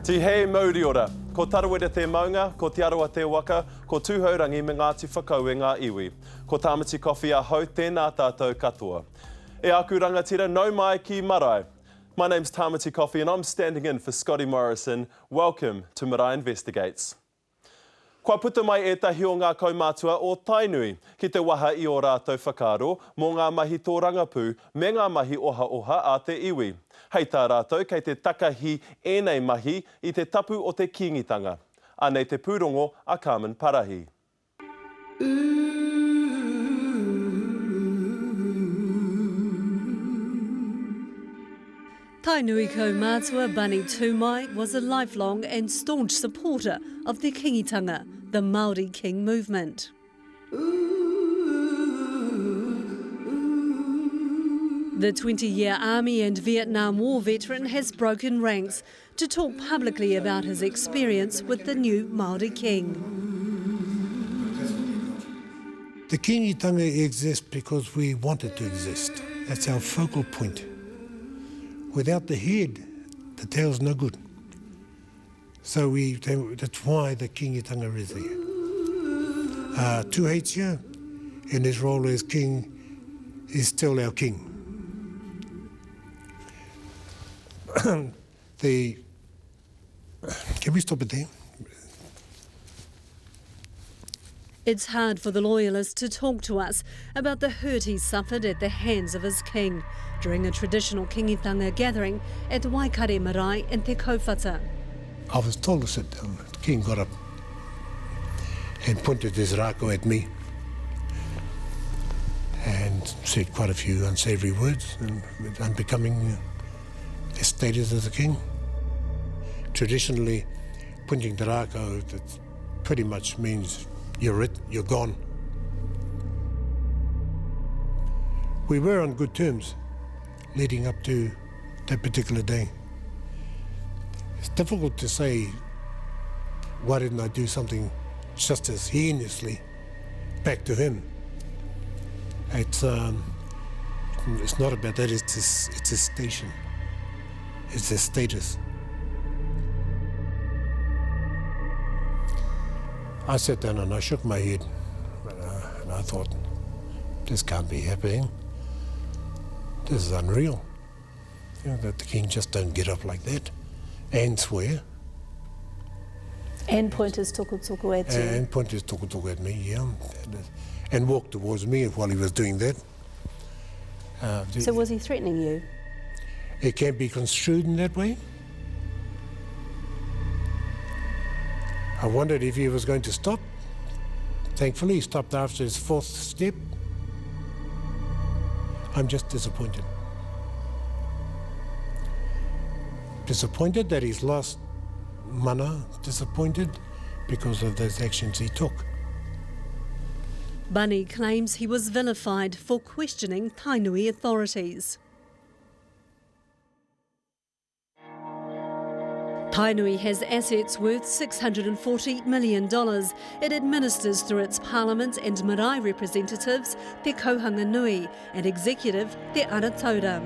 Ti he mauri ora, ko tarawera te maunga, ko te aroa te waka, ko tūhaurangi me Ngāti Whakau e ngā iwi. Ko Tāmati Coffee a hau tēnā tātou katoa. E aku rangatira, nau mai ki Marae. My name's Tainui Coffee and I'm standing in for Scotty Morrison. Welcome to Marae Investigates. Kua puta mai ētahi o ngā kaumātua o Tainui, ki te waha I o rātou whakaaro, mō ngā mahi tō rangapū, me ngā mahi oha oha a te iwi. Hei tā rātou, kei te takahi ēnei mahi I te tapu o te kingitanga. Anei te pūrongo a Carmen Parahi. Tainui kaumātua Bunny Tainui was a lifelong and staunch supporter of the kingitanga, the Māori King movement. The 20-year Army and Vietnam War veteran has broken ranks to talk publicly about his experience with the new Māori King. The kingitanga exists because we want it to exist. That's our focal point. Without the head, the tail's no good. So that's why the kingitanga is there. Tuhetia, in his role as king, is still our king. Can we stop it there? It's hard for the loyalist to talk to us about the hurt he suffered at the hands of his king during a traditional kingitanga gathering at Waikare Marae in Te Kauwhata. I was told to sit down. The king got up and pointed his rāko at me and said quite a few unsavoury words and unbecoming his status as a king. Traditionally, pointing the rāko, that pretty much means you're gone. We were on good terms leading up to that particular day. It's difficult to say, why didn't I do something just as heinously back to him? It's not about that, it's his station, it's his status. I sat down and I shook my head and I thought, this can't be happening. This is unreal. You know, that the king just don't get up like that and swear. And point his tukutuku at you. And point his tukutuku at me, yeah. And walk towards me while he was doing that. So was he threatening you? It can be construed in that way. I wondered if he was going to stop. Thankfully, he stopped after his fourth step. I'm just disappointed. Disappointed that he's lost mana, disappointed because of those actions he took. Bunny claims he was vilified for questioning Tainui authorities. Tainui has assets worth $640 million. It administers through its parliament and marae representatives, Te Kauhanga Nui, and executive, Te Aratauda.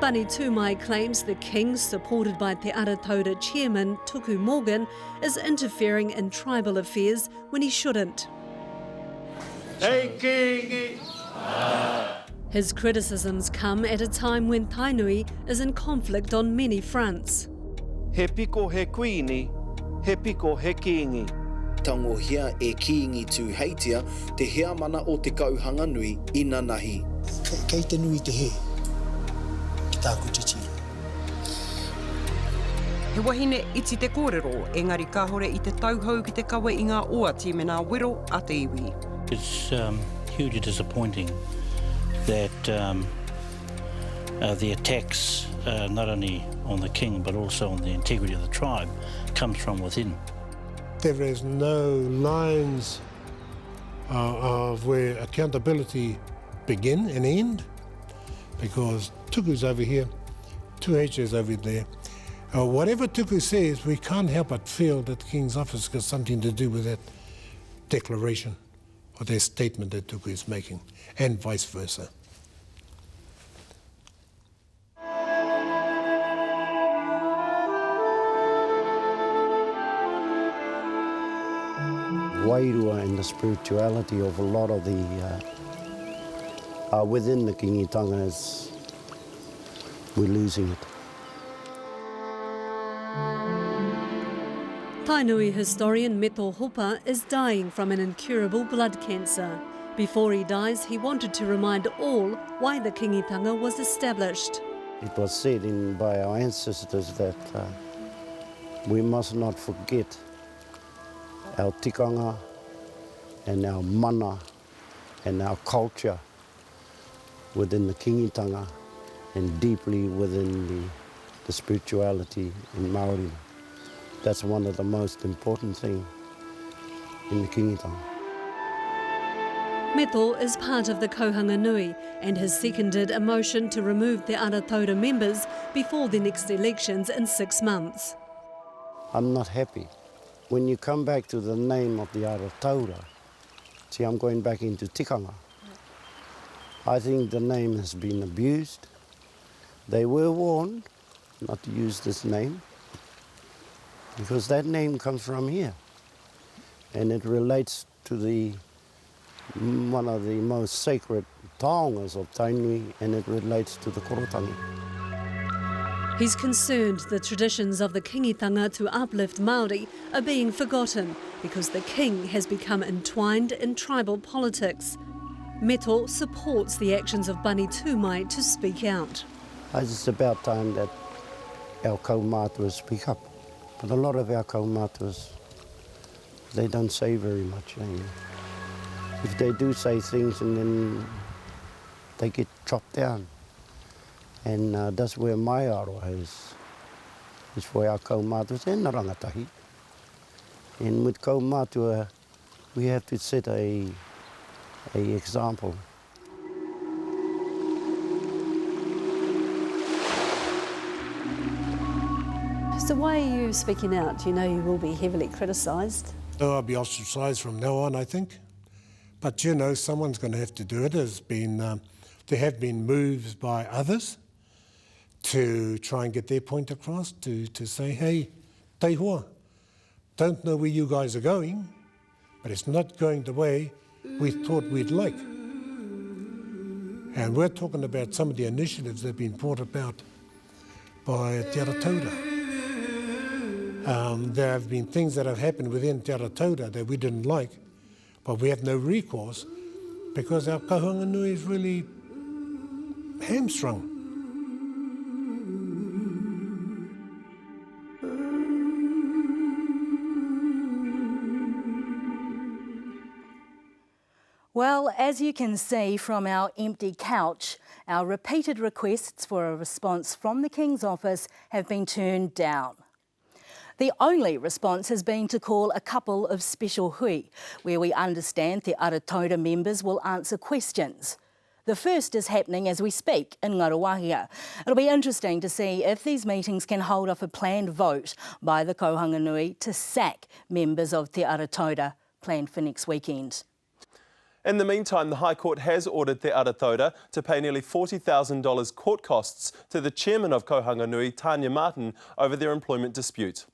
Bunny Tainui claims the king, supported by Te Aratauda chairman Tuku Morgan, is interfering in tribal affairs when he shouldn't. Hey, king! His criticisms come at a time when Tainui is in conflict on many fronts. He piko he kuini, he piko he kiingi. Tango hea e kiingi tū heitia, te hea mana o te kauhanga nui ina nahi. Kei te nui te he, ki tāku te tira. He wahine iti te kōrero, engari ka hore I te tauhau ki te kawe I ngā oati me nā wero a te iwi. It's hugely disappointing that the attacks, not only on the king but also on the integrity of the tribe, comes from within. There is no lines of where accountability begin and end, because Tuku's over here, Tuheche's over there. Whatever Tuku says, we can't help but feel that the king's office has something to do with that declaration or that statement that Tuku is making, and vice versa. wairua and the spirituality of a lot of the within the kingitanga is we're losing it. Tainui historian Meto Hupa is dying from an incurable blood cancer. Before he dies, he wanted to remind all why the kingitanga was established. It was said by our ancestors that we must not forget our tikanga and our mana and our culture within the kingitanga and deeply within the spirituality in Māori. That's one of the most important things in the kingitanga. Meto is part of the Kohanga Nui and has seconded a motion to remove the Aratauta members before the next elections in 6 months. I'm not happy. When you come back to the name of the Aratauta, see, I'm going back into tikanga. I think the name has been abused. They were warned not to use this name because that name comes from here and it relates to one of the most sacred taongas of Tainui, and it relates to the korotangi. He's concerned the traditions of the kingitanga to uplift Māori are being forgotten because the king has become entwined in tribal politics. Meto supports the actions of Bani Tūmai to speak out. It's about time that our kaumātua speak up. But a lot of our kaumātuas, they don't say very much. If they do say things and then they get chopped down. And that's where my aroha is for our kaumātua and rangatahi. And with kaumātua, we have to set a example. So why are you speaking out? You know you will be heavily criticised. Oh, I'll be ostracised from now on, I think. But you know, someone's going to have to do it. There have been moves by others to try and get their point across, to say, hey, te hoa, don't know where you guys are going, but it's not going the way we thought we'd like. And we're talking about some of the initiatives that have been brought about by Te Aratauta. There have been things that have happened within Te Aratauta that we didn't like, but we have no recourse because our Kohanga Nui is really hamstrung. Well, as you can see from our empty couch, our repeated requests for a response from the King's Office have been turned down. The only response has been to call a couple of special hui, where we understand the Aratauta members will answer questions. The first is happening as we speak in Ngaruawahia. It'll be interesting to see if these meetings can hold off a planned vote by the Kohanga Nui to sack members of Te Aratauta planned for next weekend. In the meantime, the High Court has ordered Te Aratauta to pay nearly $40,000 court costs to the chairman of Kohanga Nui, Tanya Martin, over their employment dispute.